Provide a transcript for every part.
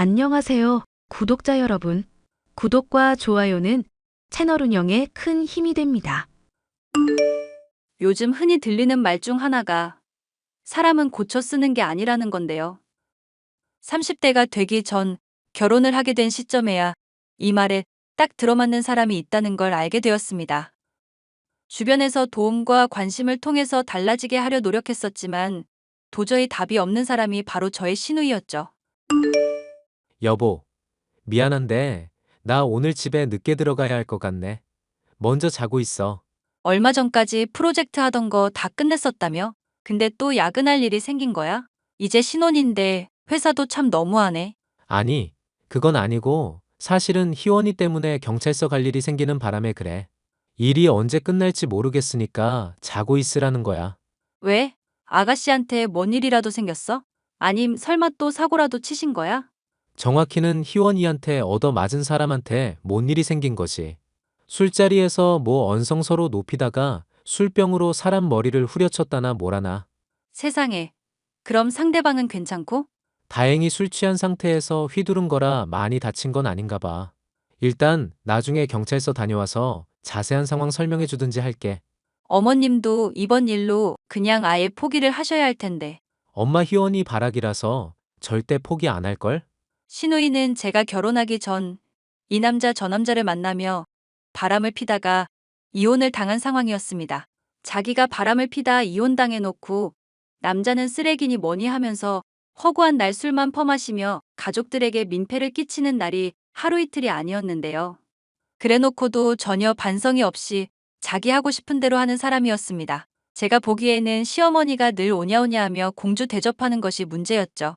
안녕하세요, 구독자 여러분. 구독과 좋아요는 채널 운영에 큰 힘이 됩니다. 요즘 흔히 들리는 말 중 하나가 사람은 고쳐 쓰는 게 아니라는 건데요. 30대가 되기 전 결혼을 하게 된 시점에야 이 말에 딱 들어맞는 사람이 있다는 걸 알게 되었습니다. 주변에서 도움과 관심을 통해서 달라지게 하려 노력했었지만 도저히 답이 없는 사람이 바로 저의 시누이였죠. 여보, 미안한데, 나 오늘 집에 늦게 들어가야 할 것 같네. 먼저 자고 있어. 얼마 전까지 프로젝트 하던 거 다 끝냈었다며? 근데 또 야근할 일이 생긴 거야? 이제 신혼인데 회사도 참 너무하네. 아니, 그건 아니고, 사실은 희원이 때문에 경찰서 갈 일이 생기는 바람에 그래. 일이 언제 끝날지 모르겠으니까 자고 있으라는 거야. 왜? 아가씨한테 뭔 일이라도 생겼어? 아님 설마 또 사고라도 치신 거야? 정확히는 희원이한테 얻어맞은 사람한테 뭔 일이 생긴 거지. 술자리에서 뭐 언성서로 높이다가 술병으로 사람 머리를 후려쳤다나 뭐라나. 세상에. 그럼 상대방은 괜찮고? 다행히 술 취한 상태에서 휘두른 거라 많이 다친 건 아닌가 봐. 일단 나중에 경찰서 다녀와서 자세한 상황 설명해 주든지 할게. 어머님도 이번 일로 그냥 아예 포기를 하셔야 할 텐데. 엄마 희원이 바락이라서 절대 포기 안 할걸? 신우이는 제가 결혼하기 전 이 남자 저 남자를 만나며 바람을 피다가 이혼을 당한 상황이었습니다. 자기가 바람을 피다 이혼당해 놓고 남자는 쓰레기니 뭐니 하면서 허구한 날 술만 퍼마시며 가족들에게 민폐를 끼치는 날이 하루 이틀이 아니었는데요. 그래놓고도 전혀 반성이 없이 자기 하고 싶은 대로 하는 사람이었습니다. 제가 보기에는 시어머니가 늘 오냐오냐 하며 공주 대접하는 것이 문제였죠.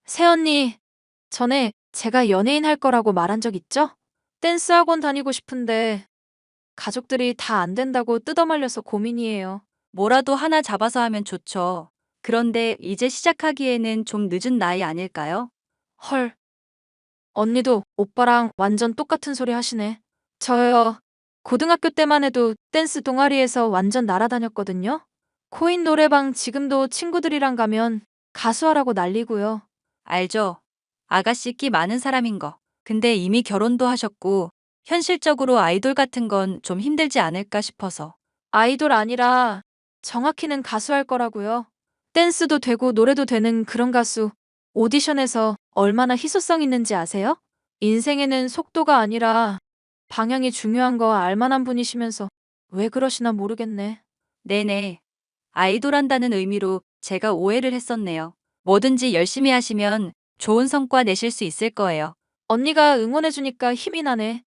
새언니, 전에 제가 연예인 할 거라고 말한 적 있죠? 댄스 학원 다니고 싶은데 가족들이 다 안 된다고 뜯어말려서 고민이에요. 뭐라도 하나 잡아서 하면 좋죠. 그런데 이제 시작하기에는 좀 늦은 나이 아닐까요? 헐, 언니도 오빠랑 완전 똑같은 소리 하시네. 저요, 고등학교 때만 해도 댄스 동아리에서 완전 날아다녔거든요. 코인 노래방 지금도 친구들이랑 가면 가수하라고 난리고요. 알죠? 아가씨 끼 많은 사람인 거. 근데 이미 결혼도 하셨고 현실적으로 아이돌 같은 건 좀 힘들지 않을까 싶어서. 아이돌 아니라 정확히는 가수할 거라고요. 댄스도 되고 노래도 되는 그런 가수 오디션에서 얼마나 희소성 있는지 아세요? 인생에는 속도가 아니라 방향이 중요한 거 알만한 분이시면서 왜 그러시나 모르겠네. 네네. 아이돌 한다는 의미로 제가 오해를 했었네요. 뭐든지 열심히 하시면 좋은 성과 내실 수 있을 거예요. 언니가 응원해주니까 힘이 나네.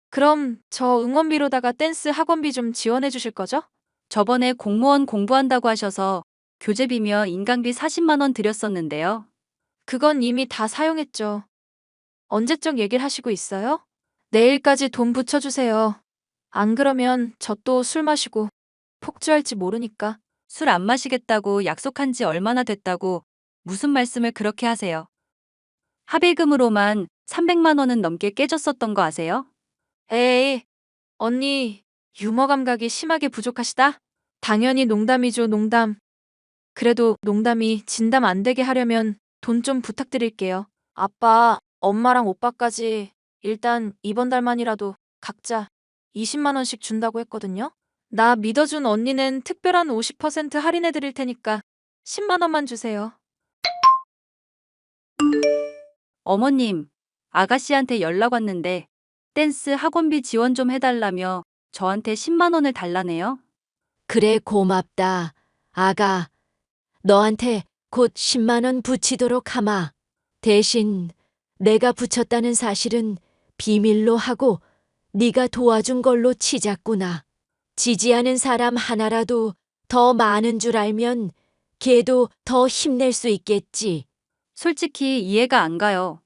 그럼 저 응원비로다가 댄스 학원비 좀 지원해 주실 거죠? 저번에 공무원 공부한다고 하셔서 교재비며 인강비 40만 원 드렸었는데요. 그건 이미 다 사용했죠. 언제적 얘기를 하시고 있어요? 내일까지 돈 붙여주세요. 안 그러면 저 또 술 마시고 폭주할지 모르니까. 술 안 마시겠다고 약속한 지 얼마나 됐다고 무슨 말씀을 그렇게 하세요? 합의금으로만 300만 원은 넘게 깨졌었던 거 아세요? 에이, 언니, 유머 감각이 심하게 부족하시다? 당연히 농담이죠, 농담. 그래도 농담이 진담 안 되게 하려면 돈 좀 부탁드릴게요. 아빠, 엄마랑 오빠까지 일단 이번 달만이라도 각자 20만 원씩 준다고 했거든요? 나 믿어준 언니는 특별한 50% 할인해 드릴 테니까 10만 원만 주세요. 어머님, 아가씨한테 연락 왔는데 댄스 학원비 지원 좀 해달라며 저한테 10만 원을 달라네요. 그래, 고맙다. 아가, 너한테 곧 10만 원 붙이도록 하마. 대신 내가 붙였다는 사실은 비밀로 하고 네가 도와준 걸로 치자꾸나. 지지하는 사람 하나라도 더 많은 줄 알면 걔도 더 힘낼 수 있겠지. 솔직히 이해가 안 가요.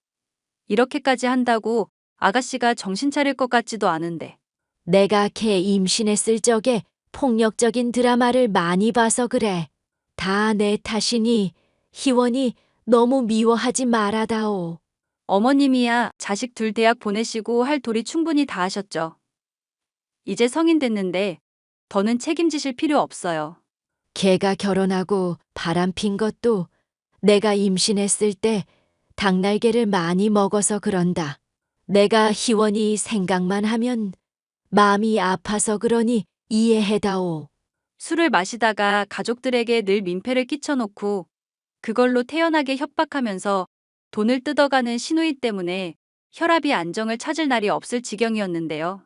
이렇게까지 한다고 아가씨가 정신 차릴 것 같지도 않은데. 내가 걔 임신했을 적에 폭력적인 드라마를 많이 봐서 그래. 다 내 탓이니 희원이 너무 미워하지 말아다오. 어머님이야 자식 둘 대학 보내시고 할 도리 충분히 다 하셨죠. 이제 성인 됐는데 더는 책임지실 필요 없어요. 걔가 결혼하고 바람핀 것도 내가 임신했을 때 닭날개를 많이 먹어서 그런다. 내가 희원이 생각만 하면 마음이 아파서 그러니 이해해다오. 술을 마시다가 가족들에게 늘 민폐를 끼쳐놓고 그걸로 태연하게 협박하면서 돈을 뜯어가는 시누이 때문에 혈압이 안정을 찾을 날이 없을 지경이었는데요.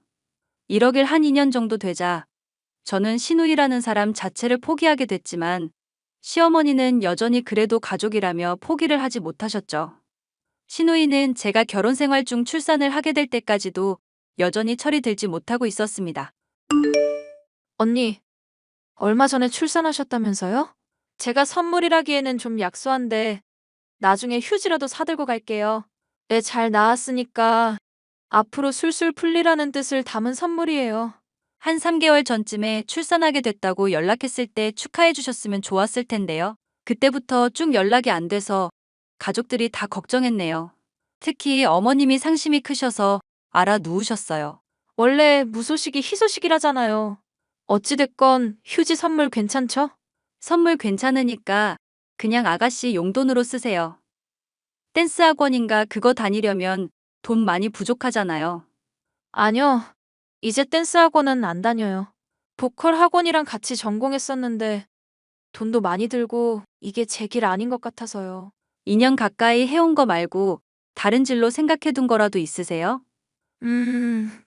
1억일 한 2년 정도 되자 저는 시누이라는 사람 자체를 포기하게 됐지만 시어머니는 여전히 그래도 가족이라며 포기를 하지 못하셨죠. 시누이는 제가 결혼 생활 중 출산을 하게 될 때까지도 여전히 철이 들지 못하고 있었습니다. 언니, 얼마 전에 출산하셨다면서요? 제가 선물이라기에는 좀 약소한데 나중에 휴지라도 사들고 갈게요. 애 잘 나았으니까 앞으로 술술 풀리라는 뜻을 담은 선물이에요. 한 3개월 전쯤에 출산하게 됐다고 연락했을 때 축하해 주셨으면 좋았을 텐데요. 그때부터 쭉 연락이 안 돼서 가족들이 다 걱정했네요. 특히 어머님이 상심이 크셔서 알아 누우셨어요. 원래 무소식이 희소식이라잖아요. 어찌됐건 휴지 선물 괜찮죠? 선물 괜찮으니까 그냥 아가씨 용돈으로 쓰세요. 댄스 학원인가 그거 다니려면 돈 많이 부족하잖아요. 아니요. 이제 댄스 학원은 안 다녀요. 보컬 학원이랑 같이 전공했었는데 돈도 많이 들고 이게 제 길 아닌 것 같아서요. 2년 가까이 해온 거 말고 다른 진로 생각해둔 거라도 있으세요?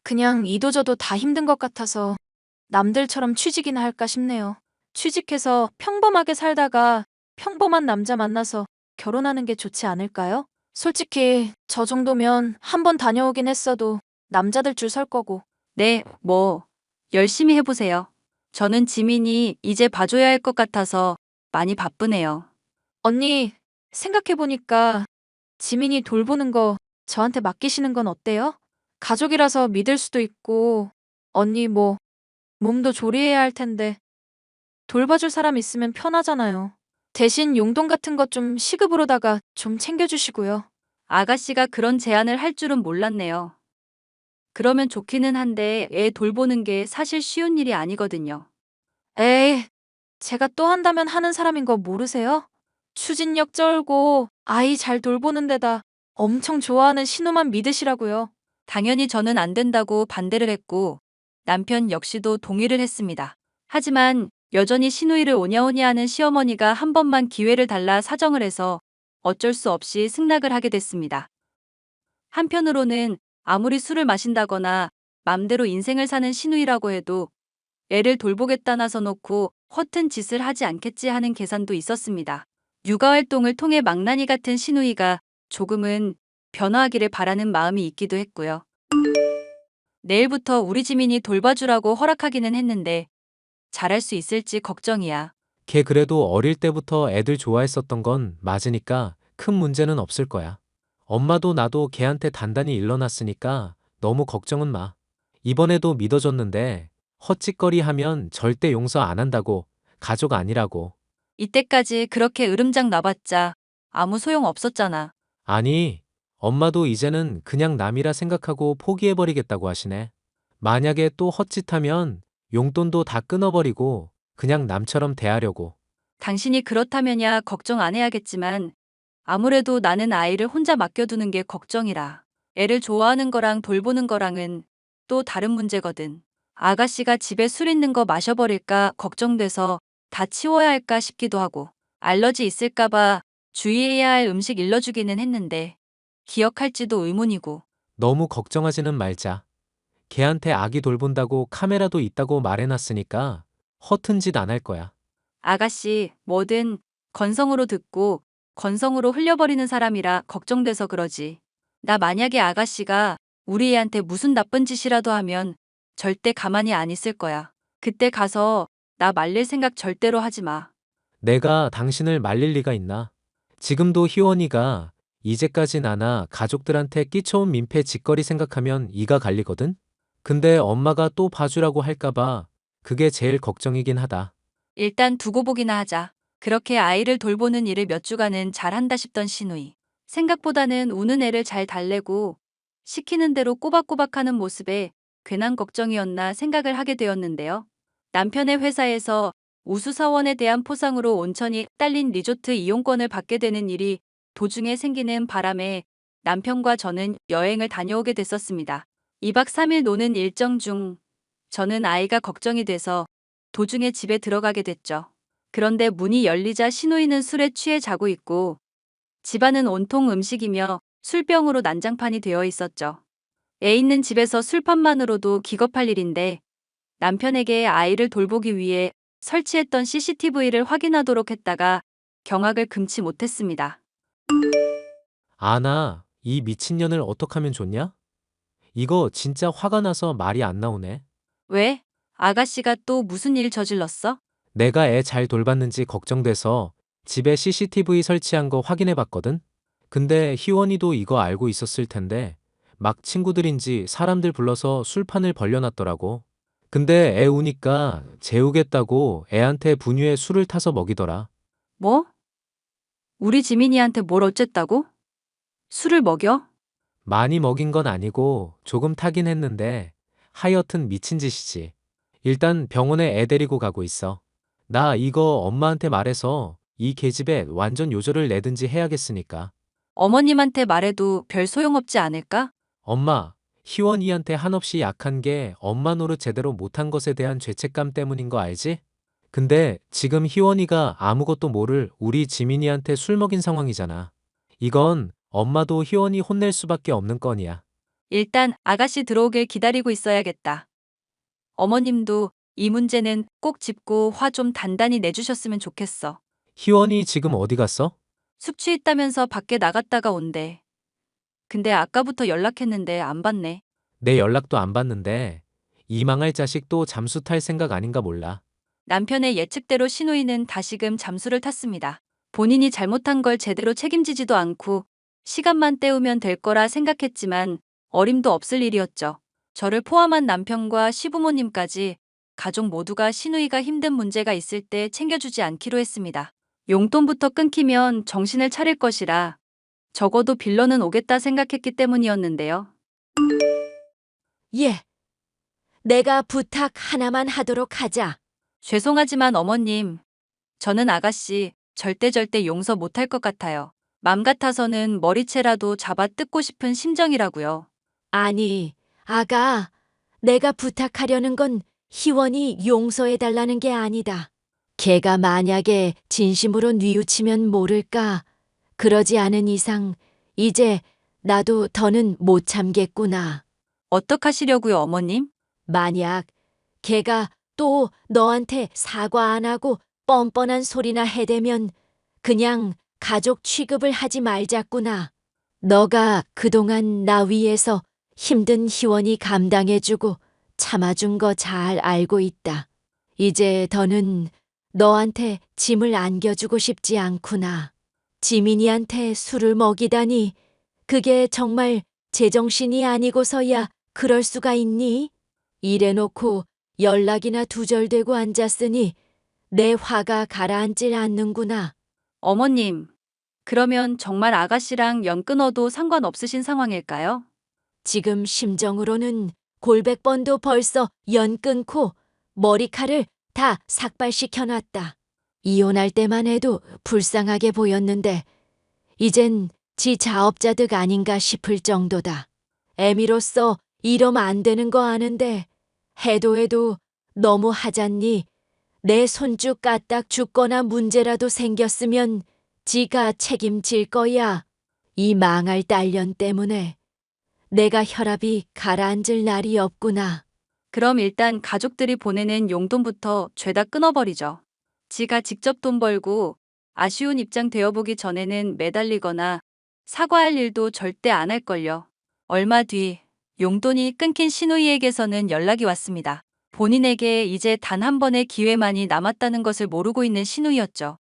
그냥 이도저도 다 힘든 것 같아서 남들처럼 취직이나 할까 싶네요. 취직해서 평범하게 살다가 평범한 남자 만나서 결혼하는 게 좋지 않을까요? 솔직히 저 정도면 한 번 다녀오긴 했어도 남자들 줄 설 거고. 네, 열심히 해보세요. 저는 지민이 이제 봐줘야 할 것 같아서 많이 바쁘네요. 언니, 생각해보니까 지민이 돌보는 거 저한테 맡기시는 건 어때요? 가족이라서 믿을 수도 있고, 언니 몸도 조리해야 할 텐데, 돌봐줄 사람 있으면 편하잖아요. 대신 용돈 같은 것 좀 시급으로다가 좀 챙겨주시고요. 아가씨가 그런 제안을 할 줄은 몰랐네요. 그러면 좋기는 한데 애 돌보는 게 사실 쉬운 일이 아니거든요. 에이, 제가 또 한다면 하는 사람인 거 모르세요? 추진력 쩔고 아이 잘 돌보는 데다 엄청 좋아하는 신우만 믿으시라고요. 당연히 저는 안 된다고 반대를 했고 남편 역시도 동의를 했습니다. 하지만 여전히 시누이를 오냐오냐 하는 시어머니가 한 번만 기회를 달라 사정을 해서 어쩔 수 없이 승낙을 하게 됐습니다. 한편으로는 아무리 술을 마신다거나 맘대로 인생을 사는 시누이라고 해도 애를 돌보겠다 나서 놓고 허튼 짓을 하지 않겠지 하는 계산도 있었습니다. 육아활동을 통해 망나니 같은 시누이가 조금은 변화하기를 바라는 마음이 있기도 했고요. 내일부터 우리 지민이 돌봐주라고 허락하기는 했는데 잘할 수 있을지 걱정이야. 걔 그래도 어릴 때부터 애들 좋아했었던 건 맞으니까 큰 문제는 없을 거야. 엄마도 나도 걔한테 단단히 일러놨으니까 너무 걱정은 마. 이번에도 믿어줬는데 헛짓거리 하면 절대 용서 안 한다고. 가족 아니라고. 이때까지 그렇게 으름장 놔봤자 아무 소용 없었잖아. 아니, 엄마도 이제는 그냥 남이라 생각하고 포기해버리겠다고 하시네. 만약에 또 헛짓하면 용돈도 다 끊어버리고 그냥 남처럼 대하려고. 당신이 그렇다면야 걱정 안 해야겠지만 아무래도 나는 아이를 혼자 맡겨두는 게 걱정이라. 애를 좋아하는 거랑 돌보는 거랑은 또 다른 문제거든. 아가씨가 집에 술 있는 거 마셔버릴까 걱정돼서 다 치워야 할까 싶기도 하고 알러지 있을까봐 주의해야 할 음식 일러주기는 했는데 기억할지도 의문이고. 너무 걱정하지는 말자. 걔한테 아기 돌본다고 카메라도 있다고 말해놨으니까 허튼 짓 안 할 거야. 아가씨 뭐든 건성으로 듣고 건성으로 흘려버리는 사람이라 걱정돼서 그러지. 나 만약에 아가씨가 우리 애한테 무슨 나쁜 짓이라도 하면 절대 가만히 안 있을 거야. 그때 가서 나 말릴 생각 절대로 하지 마. 내가 당신을 말릴 리가 있나? 지금도 희원이가 이제까지 나나 가족들한테 끼쳐온 민폐 짓거리 생각하면 이가 갈리거든? 근데 엄마가 또 봐주라고 할까봐 그게 제일 걱정이긴 하다. 일단 두고 보기나 하자. 그렇게 아이를 돌보는 일을 몇 주간은 잘한다 싶던 시누이. 생각보다는 우는 애를 잘 달래고 시키는 대로 꼬박꼬박하는 모습에 괜한 걱정이었나 생각을 하게 되었는데요. 남편의 회사에서 우수사원에 대한 포상으로 온천이 딸린 리조트 이용권을 받게 되는 일이 도중에 생기는 바람에 남편과 저는 여행을 다녀오게 됐었습니다. 2박 3일 노는 일정 중 저는 아이가 걱정이 돼서 도중에 집에 들어가게 됐죠. 그런데 문이 열리자 시누이는 술에 취해 자고 있고 집안은 온통 음식이며 술병으로 난장판이 되어 있었죠. 애 있는 집에서 술판만으로도 기겁할 일인데 남편에게 아이를 돌보기 위해 설치했던 CCTV를 확인하도록 했다가 경악을 금치 못했습니다. 아나, 이 미친년을 어떡하면 좋냐? 이거 진짜 화가 나서 말이 안 나오네. 왜? 아가씨가 또 무슨 일 저질렀어? 내가 애 잘 돌봤는지 걱정돼서 집에 CCTV 설치한 거 확인해 봤거든? 근데 희원이도 이거 알고 있었을 텐데 막 친구들인지 사람들 불러서 술판을 벌려놨더라고. 근데 애 우니까 재우겠다고 애한테 분유에 술을 타서 먹이더라. 뭐? 우리 지민이한테 뭘 어쨌다고? 술을 먹여? 많이 먹인 건 아니고 조금 타긴 했는데 하여튼 미친 짓이지. 일단 병원에 애 데리고 가고 있어. 나 이거 엄마한테 말해서 이 계집애 완전 요절을 내든지 해야겠으니까. 어머님한테 말해도 별 소용없지 않을까? 엄마, 희원이한테 한없이 약한 게 엄마 노릇 제대로 못한 것에 대한 죄책감 때문인 거 알지? 근데 지금 희원이가 아무것도 모를 우리 지민이한테 술 먹인 상황이잖아. 이건 엄마도 희원이 혼낼 수밖에 없는 건이야. 일단 아가씨 들어오길 기다리고 있어야겠다. 어머님도 이 문제는 꼭 짚고 화 좀 단단히 내주셨으면 좋겠어. 희원이 지금 어디 갔어? 숙취했다면서 밖에 나갔다가 온대. 근데 아까부터 연락했는데 안 받네. 내 연락도 안 받는데 이 망할 자식 또 잠수 탈 생각 아닌가 몰라. 남편의 예측대로 신우이는 다시금 잠수를 탔습니다. 본인이 잘못한 걸 제대로 책임지지도 않고 시간만 때우면 될 거라 생각했지만 어림도 없을 일이었죠. 저를 포함한 남편과 시부모님까지 가족 모두가 신우이가 힘든 문제가 있을 때 챙겨주지 않기로 했습니다. 용돈부터 끊기면 정신을 차릴 것이라 적어도 빌러는 오겠다 생각했기 때문이었는데요. 예. 내가 부탁 하나만 하도록 하자. 죄송하지만 어머님, 저는 아가씨 절대 용서 못할 것 같아요. 맘 같아서는 머리채라도 잡아 뜯고 싶은 심정이라고요. 아니, 아가, 내가 부탁하려는 건 희원이 용서해달라는 게 아니다. 걔가 만약에 진심으로 뉘우치면 모를까. 그러지 않은 이상 이제 나도 더는 못 참겠구나. 어떡하시려고요, 어머님? 만약 걔가 또 너한테 사과 안 하고 뻔뻔한 소리나 해대면 그냥 가족 취급을 하지 말자꾸나. 너가 그동안 나 위해서 힘든 희원이 감당해주고 참아준 거 잘 알고 있다. 이제 더는 너한테 짐을 안겨주고 싶지 않구나. 지민이한테 술을 먹이다니 그게 정말 제정신이 아니고서야 그럴 수가 있니? 이래놓고 연락이나 두절되고 앉았으니 내 화가 가라앉질 않는구나. 어머님, 그러면 정말 아가씨랑 연 끊어도 상관없으신 상황일까요? 지금 심정으로는 골백번도 벌써 연 끊고 머리칼을 다 삭발시켜놨다. 이혼할 때만 해도 불쌍하게 보였는데 이젠 지 자업자득 아닌가 싶을 정도다. 애미로서 이러면 안 되는 거 아는데 해도 너무 하잖니. 내 손주 까딱 죽거나 문제라도 생겼으면 지가 책임질 거야. 이 망할 딸년 때문에 내가 혈압이 가라앉을 날이 없구나. 그럼 일단 가족들이 보내는 용돈부터 죄다 끊어버리죠. 지가 직접 돈 벌고 아쉬운 입장 되어보기 전에는 매달리거나 사과할 일도 절대 안 할걸요. 얼마 뒤 용돈이 끊긴 신우이에게서는 연락이 왔습니다. 본인에게 이제 단 한 번의 기회만이 남았다는 것을 모르고 있는 신우이였죠.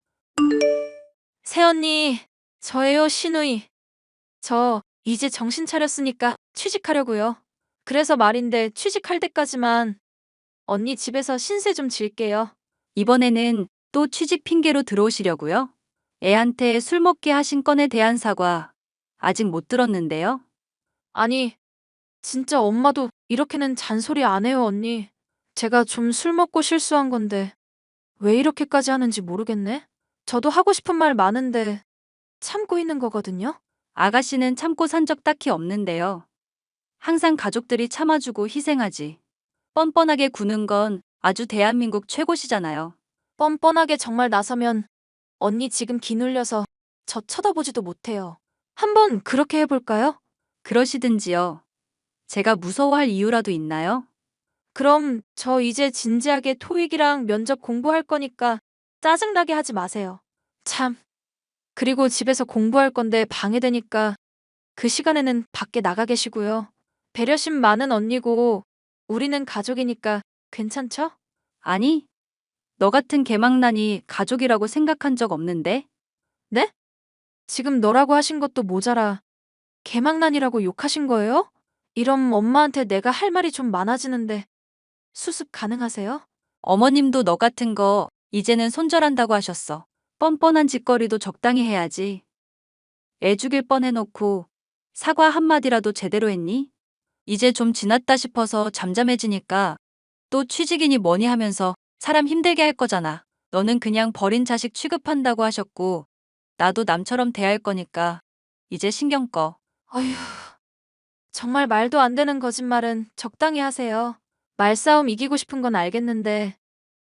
새언니, 저예요, 신우이. 저 이제 정신 차렸으니까 취직하려고요. 그래서 말인데 취직할 때까지만 언니 집에서 신세 좀 질게요. 이번에는 또 취직 핑계로 들어오시려고요? 애한테 술 먹게 하신 건에 대한 사과 아직 못 들었는데요. 아니, 진짜 엄마도 이렇게는 잔소리 안 해요, 언니. 제가 좀 술 먹고 실수한 건데 왜 이렇게까지 하는지 모르겠네. 저도 하고 싶은 말 많은데 참고 있는 거거든요. 아가씨는 참고 산 적 딱히 없는데요. 항상 가족들이 참아주고 희생하지. 뻔뻔하게 구는 건 아주 대한민국 최고시잖아요. 뻔뻔하게 정말 나서면 언니 지금 기 눌려서 저 쳐다보지도 못해요. 한번 그렇게 해볼까요? 그러시든지요. 제가 무서워할 이유라도 있나요? 그럼 저 이제 진지하게 토익이랑 면접 공부할 거니까 짜증나게 하지 마세요. 참. 그리고 집에서 공부할 건데 방해되니까 그 시간에는 밖에 나가 계시고요. 배려심 많은 언니고 우리는 가족이니까 괜찮죠? 아니, 너 같은 개망난이 가족이라고 생각한 적 없는데? 네? 지금 너라고 하신 것도 모자라 개망난이라고 욕하신 거예요? 이럼 엄마한테 내가 할 말이 좀 많아지는데 수습 가능하세요? 어머님도 너 같은 거 이제는 손절한다고 하셨어. 뻔뻔한 짓거리도 적당히 해야지. 애 죽일 뻔해놓고 사과 한마디라도 제대로 했니? 이제 좀 지났다 싶어서 잠잠해지니까 또 취직이니 뭐니 하면서 사람 힘들게 할 거잖아. 너는 그냥 버린 자식 취급한다고 하셨고 나도 남처럼 대할 거니까 이제 신경 꺼. 어휴, 정말 말도 안 되는 거짓말은 적당히 하세요. 말싸움 이기고 싶은 건 알겠는데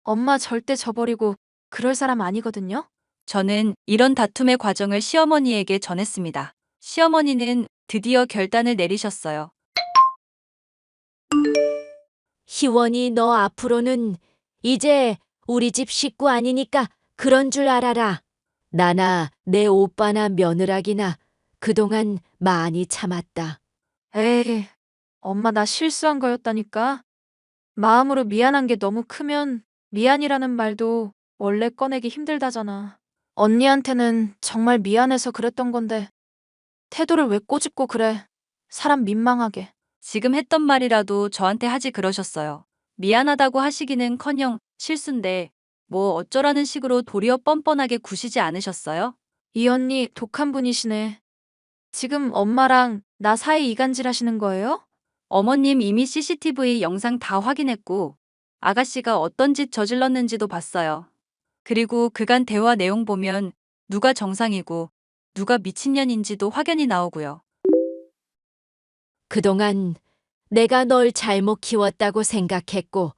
엄마 절대 저버리고 그럴 사람 아니거든요? 저는 이런 다툼의 과정을 시어머니에게 전했습니다. 시어머니는 드디어 결단을 내리셨어요. 희원이 너 앞으로는 이제 우리 집 식구 아니니까 그런 줄 알아라. 나나 내 오빠나 며느라기나 그동안 많이 참았다. 에이, 엄마 나 실수한 거였다니까. 마음으로 미안한 게 너무 크면 미안이라는 말도 원래 꺼내기 힘들다잖아. 언니한테는 정말 미안해서 그랬던 건데 태도를 왜 꼬집고 그래. 사람 민망하게. 지금 했던 말이라도 저한테 하지 그러셨어요. 미안하다고 하시기는커녕 실수인데 뭐 어쩌라는 식으로 도리어 뻔뻔하게 구시지 않으셨어요? 이 언니 독한 분이시네. 지금 엄마랑 나 사이 이간질 하시는 거예요? 어머님 이미 CCTV 영상 다 확인했고 아가씨가 어떤 짓 저질렀는지도 봤어요. 그리고 그간 대화 내용 보면 누가 정상이고 누가 미친년인지도 확연히 나오고요. 그동안 내가 널 잘못 키웠다고 생각했고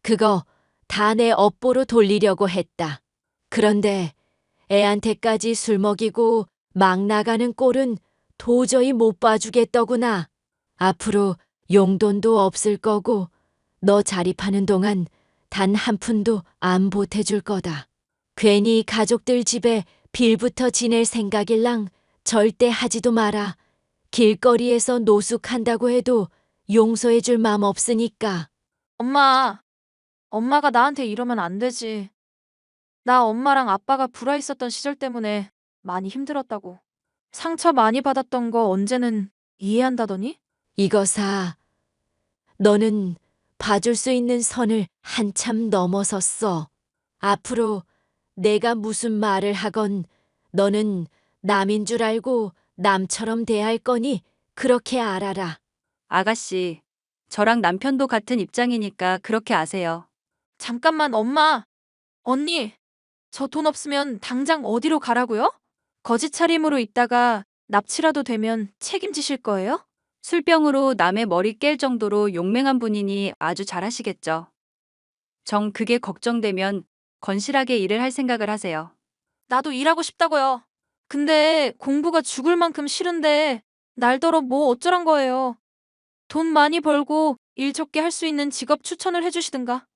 그거 다 내 업보로 돌리려고 했다. 그런데 애한테까지 술 먹이고 막 나가는 꼴은 도저히 못 봐주겠더구나. 앞으로 용돈도 없을 거고 너 자립하는 동안 단 한 푼도 안 보태줄 거다. 괜히 가족들 집에 빌부터 지낼 생각일랑 절대 하지도 마라. 길거리에서 노숙한다고 해도 용서해줄 맘 없으니까. 엄마가 나한테 이러면 안 되지. 나 엄마랑 아빠가 불화 있었던 시절 때문에 많이 힘들었다고. 상처 많이 받았던 거 언제는 이해한다더니? 이거사, 너는 봐줄 수 있는 선을 한참 넘어섰어. 앞으로 내가 무슨 말을 하건 너는 남인 줄 알고 남처럼 대할 거니 그렇게 알아라. 아가씨, 저랑 남편도 같은 입장이니까 그렇게 아세요. 잠깐만 엄마. 언니, 저 돈 없으면 당장 어디로 가라고요? 거짓 차림으로 있다가 납치라도 되면 책임지실 거예요? 술병으로 남의 머리 깰 정도로 용맹한 분이니 아주 잘하시겠죠. 정 그게 걱정되면 건실하게 일을 할 생각을 하세요. 나도 일하고 싶다고요. 근데 공부가 죽을 만큼 싫은데 날더러 뭐 어쩌란 거예요. 돈 많이 벌고 일 적게 할 수 있는 직업 추천을 해주시든가.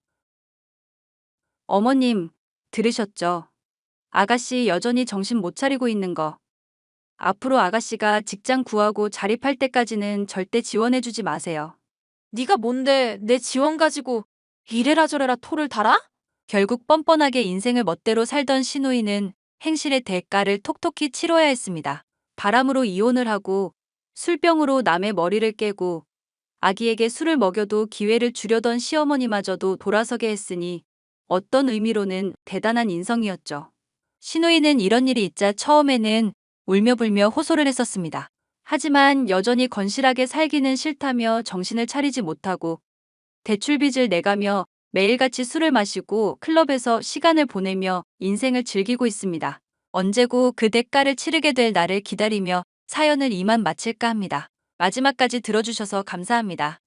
어머님, 들으셨죠? 아가씨 여전히 정신 못 차리고 있는 거. 앞으로 아가씨가 직장 구하고 자립할 때까지는 절대 지원해주지 마세요. 네가 뭔데 내 지원 가지고 이래라 저래라 토를 달아? 결국 뻔뻔하게 인생을 멋대로 살던 시누이는 행실의 대가를 톡톡히 치러야 했습니다. 바람으로 이혼을 하고 술병으로 남의 머리를 깨고 아기에게 술을 먹여도 기회를 주려던 시어머니마저도 돌아서게 했으니 어떤 의미로는 대단한 인성이었죠. 시누이는 이런 일이 있자 처음에는 울며불며 호소를 했었습니다. 하지만 여전히 건실하게 살기는 싫다며 정신을 차리지 못하고 대출빚을 내가며 매일같이 술을 마시고 클럽에서 시간을 보내며 인생을 즐기고 있습니다. 언제고 그 대가를 치르게 될 날을 기다리며 사연을 이만 마칠까 합니다. 마지막까지 들어주셔서 감사합니다.